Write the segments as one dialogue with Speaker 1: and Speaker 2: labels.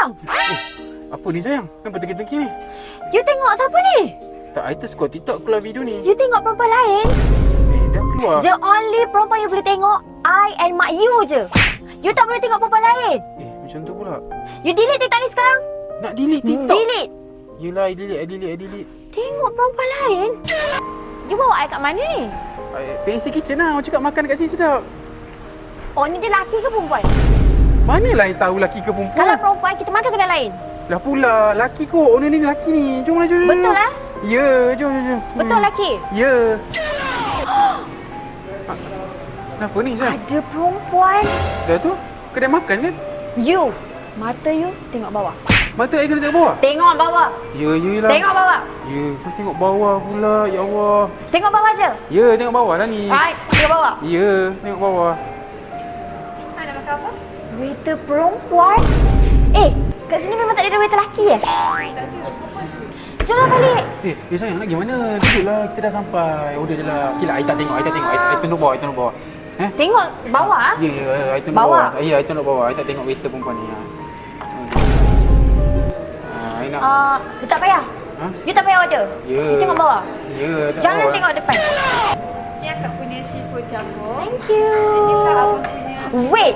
Speaker 1: sekarang.
Speaker 2: Apa ni sayang? Kenapa tengki-tengki ni?
Speaker 1: You tengok siapa ni?
Speaker 2: Tak, I scroll TikTok keluar video ni.
Speaker 1: You tengok perempuan lain?
Speaker 2: Dah keluar.
Speaker 1: The only perempuan you boleh tengok, I and mak you je. You tak boleh tengok perempuan lain.
Speaker 2: Macam tu pula.
Speaker 1: You delete TikTok ni sekarang.
Speaker 2: Nak delete TikTok?
Speaker 1: Delete.
Speaker 2: Yelah, I delete.
Speaker 1: Tengok perempuan lain. You bawa I kat mana ni?
Speaker 2: PNC Kitchen lah. Orang cakap makan dekat sini sedap.
Speaker 1: Oh, ni dia laki ke perempuan?
Speaker 2: Manalah I tahu lelaki ke perempuan?
Speaker 1: Kalau perempuan, kita makan kedai lain.
Speaker 2: Lah pula, lelaki kot. Owner ni lelaki ni. Jomlah, jom.
Speaker 1: Betul lah?
Speaker 2: Ya, jom.
Speaker 1: Betul laki?
Speaker 2: Ya. Kenapa ni sayang?
Speaker 1: Ada perempuan.
Speaker 2: Dah tu, kedai makan kan?
Speaker 1: You, mata you tengok bawah.
Speaker 2: Mata I kena tengok bawah?
Speaker 1: Tengok bawah.
Speaker 2: Yelah.
Speaker 1: Tengok bawah.
Speaker 2: Ya, kau tengok bawah pula. Ya Allah.
Speaker 1: Tengok bawah je.
Speaker 2: Ya, tengok bawah lah ni.
Speaker 1: Right, tengok bawah.
Speaker 2: Ya, tengok bawah.
Speaker 1: Nak makan apa? Waiter perempuan? Kat sini memang tak ada waiter lelaki Tak ada, perempuan je. Jomlah balik.
Speaker 2: Sayang, nak pergi mana? Duduklah, kita dah sampai. Order je lah. Okay lah, I tak tengok. I tunduk bawah.
Speaker 1: Tengok bawah?
Speaker 2: Ya, I tunduk bawah. Ya, I tunduk bawah. I tak tengok waiter perempuan ni. I nak...
Speaker 1: You tak payah? You tak payah order?
Speaker 2: Ya.
Speaker 1: You tengok bawah?
Speaker 2: Ya,
Speaker 1: Jangan tengok depan.
Speaker 3: Ni akak punya seafood jumbo.
Speaker 1: Thank you.
Speaker 3: Ini pula abang punya.
Speaker 1: Wait.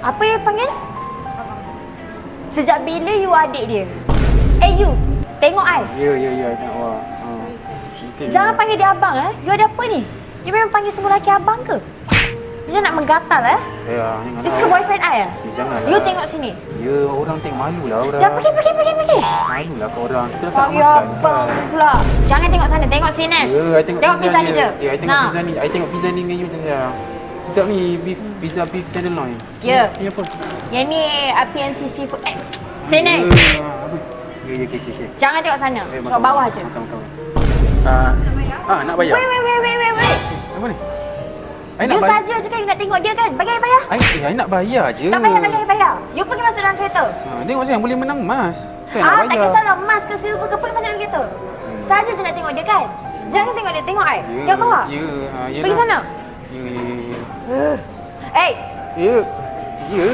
Speaker 1: Apa you panggil? Sejak bila you adik dia? You. Tengok I.
Speaker 2: Ya, I tengok bawah.
Speaker 1: Jangan panggil dia abang You ada apa ni? You memang panggil semua lelaki abang ke? You jangan nak menggatal
Speaker 2: Sayang, jangan.
Speaker 1: You suka boyfriend I
Speaker 2: Janganlah.
Speaker 1: You tengok sini.
Speaker 2: Ya, orang tengok malu lah orang.
Speaker 1: Dah pergi.
Speaker 2: Malu lah ke orang. Kita dah tak
Speaker 1: Panggil
Speaker 2: makan
Speaker 1: abang
Speaker 2: kan.
Speaker 1: pula. Jangan tengok sana, tengok sini.
Speaker 2: Ya, I tengok
Speaker 1: pizza ni je.
Speaker 2: Ya, I tengok pizza ni. I tengok pizza ni dengan you je sayang. Sedap ni, pizza beef tenderloin.
Speaker 1: Ya.
Speaker 2: Ni apa?
Speaker 1: Yang ni PNC seafood. Sini.
Speaker 2: Ya, okay.
Speaker 1: Jangan tengok sana. Tengok bawah je.
Speaker 2: Makan. Nak bayar.
Speaker 1: Wait.
Speaker 2: Apa ni?
Speaker 1: You saja je kan you nak tengok dia kan? Bagi I bayar.
Speaker 2: I nak bayar je.
Speaker 1: Tak payah bagi I bayar. You pergi masuk dalam kereta.
Speaker 2: Tengok sayang, boleh menang emas. Tu nak bayar.
Speaker 1: Tak kisahlah emas ke silver ke, pergi masuk dalam kereta. Saja je nak tengok dia kan? Jangan tengok dia, tengok I. Tengok bawah.
Speaker 2: Ya.
Speaker 1: Pergi sana.
Speaker 2: Ya.
Speaker 1: Ya.
Speaker 2: Ya.